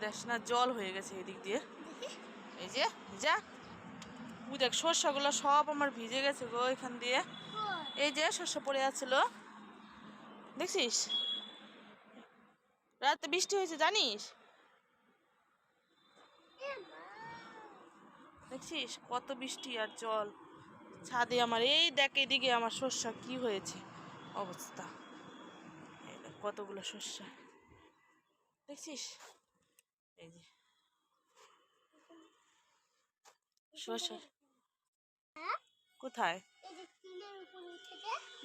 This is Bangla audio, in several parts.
দেখ না জল হয়ে গেছে এদিক দিয়ে। এই যে যা ওই দেখ সর্ষাগুলো সব আমার ভিজে গেছে গো এখান দিয়ে। এই যে সর্ষা পড়ে আছিল দেখছিস, রাতে বৃষ্টি হয়েছে জানিস, দেখছিস কত বৃষ্টি আর জল ছাদে আমার। এই দেখ এদিকে আমার সর্ষা কি হয়েছে অবস্থা, এই দেখ কতগুলো সর্ষা দেখছিস। এই যে সর্ষা কোথায়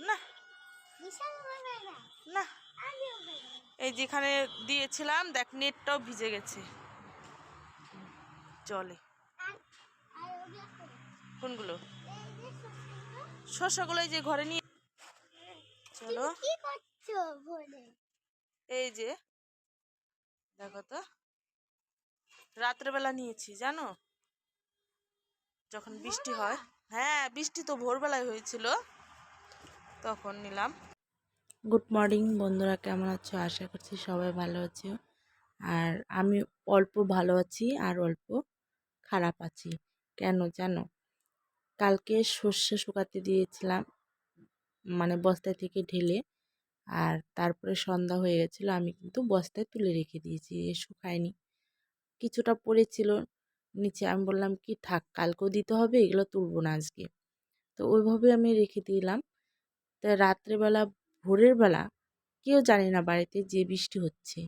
না না, এই যেখানে দিয়েছিলাম দেখ নেটটাও ভিজে গেছে জলে। কোনগুলো শসাগুলো? এই যে ঘরে নিয়ে চলো। এই যে দেখো তো রাত্রেবেলা নিয়েছি জানো, যখন বৃষ্টি হয়। হ্যাঁ বৃষ্টি তো ভোরবেলায় হয়েছিল তখন নিলাম। গুড মর্নিং বন্ধুরা, কেমন আছো? আশা করছি সবাই ভালো আছো। আর আমি অল্প ভালো আছি আর অল্প খারাপ আছি। কেন জানো? কালকে সর্ষে শুকাতে দিয়েছিলাম, মানে বস্তা থেকে ঢেলে, আর তারপরে সন্ধ্যা হয়ে গেছিলো, আমি কিন্তু বস্তায় তুলে রেখে দিয়েছি, শুকায়নি, কিছুটা পড়েছিল নিচে। আমি বললাম কি থাক, কালকেও দিতে হবে, এগুলো তুলবো না আজকে। তো ওইভাবে আমি রেখে দিলাম। তা রাত্রেবেলা ভোরের বেলা কেউ জানি না বাড়িতে যে বৃষ্টি হচ্ছে,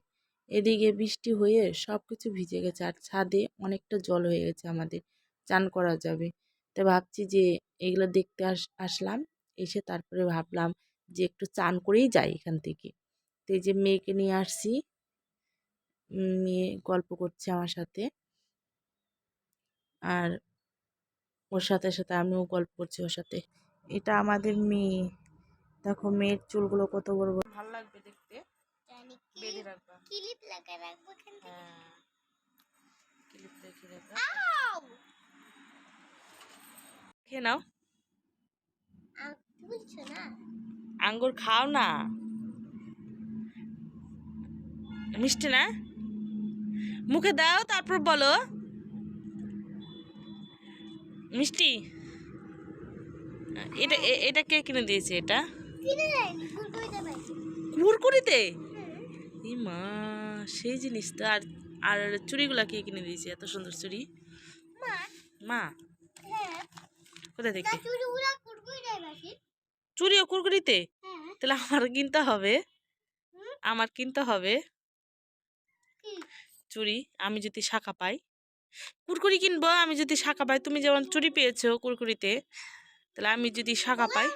এদিকে বৃষ্টি হয়ে সব কিছু ভিজে গেছে আর ছাদে অনেকটা জল হয়ে গেছে, আমাদের চান করা যাবে। তো ভাবছি যে এগুলো দেখতে আসলাম, এসে তারপরে ভাবলাম যে একটু চান করেই যাই এখান থেকে। তো এই যে মেয়েকে নিয়ে আসছি, মেয়ে গল্প করছে আমার সাথে, আর ওর সাথে সাথে আমিও গল্প করছি ওর সাথে। এটা আমাদের মেয়ে, দেখো মেয়ের চুলগুলো কত বড় বড়, ভালো লাগবে দেখতে। বেঁধে রাখবা, ক্লিপ লাগিয়ে রাখবো। হ্যাঁ ক্লিপ রেখে রাখবা। খেয়ে নাও, আঙ্গুর খাও না, মিষ্টি না, মুখে দাও তারপর বলো মিষ্টি। এটা এটা কে কিনে দিয়েছে? এটা কুরকুরিতে? এই মা, সেই জিনিস তো। আর আর চুড়িগুলা কে কিনে দিয়েছে? এত সুন্দর চুড়ি মা কোথা থেকে? চুড়িও কুরকুরিতে? তাহলে আমার কিনতে হবে, আমার কিনতে হবে চুড়ি। আমি যদি শাখা পাই কুরকুরি কিনবো, আমি যদি শাখা পাই। তুমি যেমন চুড়ি পেয়েছো কুরকুরিতে, তাহলে আমি যদি শাখা পাই।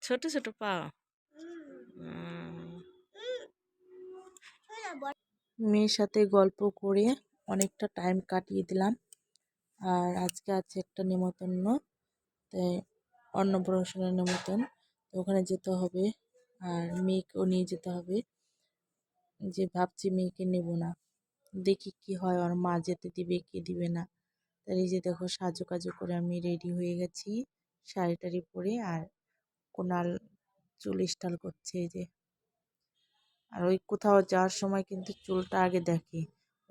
ছোট ছোট পাও? মেয়ের সাথে গল্প করে অনেকটা টাইম কাটিয়ে দিলাম। আর আজকে আছে একটা নেমন্তন্ন, তাই অন্নপ্রাশনের নেমন্তন্ন, তো ওখানে যেতে হবে আর মেয়েকেও নিয়ে যেতে হবে। যে ভাবছি মেয়েকে নেব না, দেখি কি হয়, ওর মা যেতে দিবে কি দিবে না। তাই এই যে দেখো সাজু কাজু করে আমি রেডি হয়ে গেছি, শাড়ি টাড়ি পরে, আর কোনাল চুল স্টাইল করছে এই যে। আর ওই কোথাও যাওয়ার সময় কিন্তু চুলটা আগে দেখে,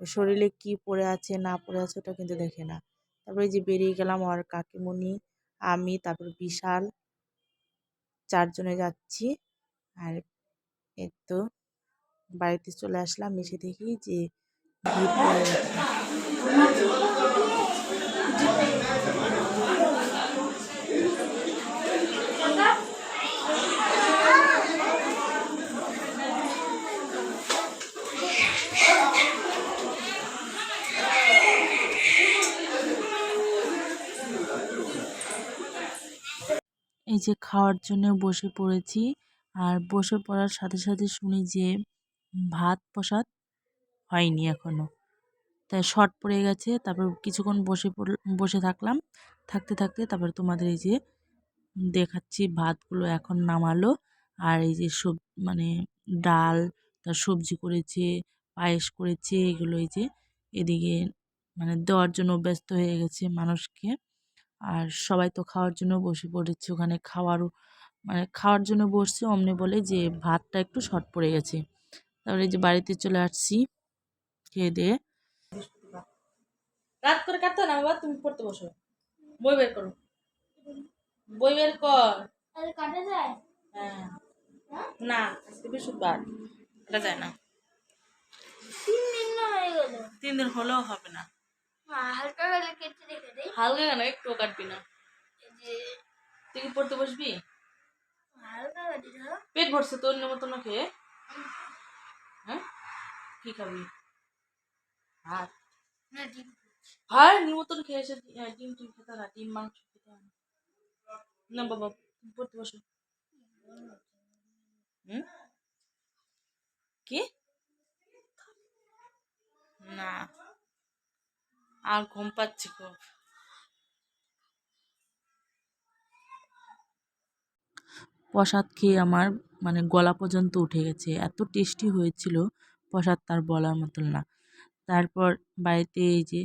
ওই শরীরে কি পরে আছে না পরে আছে ওটা কিন্তু দেখে না। তারপরে যে বেরিয়ে গেলাম, আর কাকিমণি, আমি, তারপর বিশাল, চারজনে যাচ্ছি। আর এই তো বাড়িতে চলে আসলাম, এসে দেখি যে ভিড় পড়ে গেছে। এই যে খাওয়ার জন্য বসে পড়েছি, আর বসে পড়ার সাথে সাথে শুনি যে ভাত প্রসাদ হয়নি এখনো, তাই শর্ট পড়ে গেছে। তারপর কিছুক্ষণ বসে থাকলাম, থাকতে থাকতে তারপর তোমাদের এই যে দেখাচ্ছি ভাতগুলো এখন নামালো। আর এই যে মানে ডাল, তার সবজি করেছে, পায়েস করেছে, এগুলো এই যে এদিকে মানে দেওয়ার জন্য ব্যস্ত হয়ে গেছে মানুষকে। আর সবাই তো খাওয়ার জন্য বসে পড়েছে, ওখানে খাওয়ারও মানে খাওয়ার জন্য বসছে, অমনি বলে যে ভাতটা একটু শর্ট পড়ে গেছে। তারপরে এই যে বাড়িতে চলে আসছি, খেয়ে দিয়ে রাত করে কাটতে না বাবা, তুমি পড়তে বসো, বই বের করো, বই বের কর। হ্যাঁ, না আজকে বৃহস্পতিবার, এটা যায় না। 3 দিন হলেও হবে না। হালকা কেন, একটু কাটবি না। তুই কি পড়তে বসবি? পেট ভরছে তোর নিমন্ত্রণ খেয়ে? হ্যাঁ, কি খাবি? ভাত? ভাই নিমন্ত্রণ খেয়ে এসে ডিম টিম খেতে না, ডিম মাংস খেতে হয় না বাবা, তুমি পড়তে বসো। কি না, আর ঘুম পাচ্ছে খুব। প্রসাদ খেয়ে আমার মানে গলা পর্যন্ত উঠে গেছে, এত টেস্টি হয়েছিল প্রসাদ, তার বলার মতন না। তারপর বাড়িতে এই যে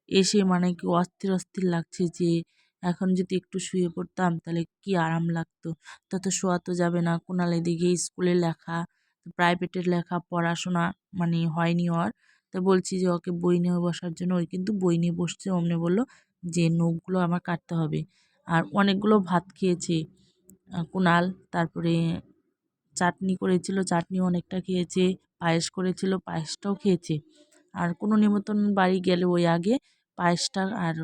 এসে মানে কি অস্থির অস্থির লাগছে যে এখন যদি একটু শুয়ে পড়তাম তাহলে কি আরাম লাগতো। তো শোয়া তো যাবে না, কুণাল এদিকে স্কুলে লেখা, প্রাইভেটের লেখা পড়াশোনা মানে হয়নি ওর। তো বলছি যে ওকে বই নিয়ে বসার জন্য, ওই কিন্তু বই নিয়ে বসছে, অমনি বললো যে নখগুলো আমার কাটতে হবে। আর অনেকগুলো ভাত খেয়েছে কুণাল, তারপরে চাটনি করেছিল, চাটনি অনেকটা খেয়েছে, পায়েস করেছিল, পায়েসটাও খেয়েছে। আর কোনো নিমন্ত্রণ বাড়ি গেলে ওই আগে পায়েসটা আর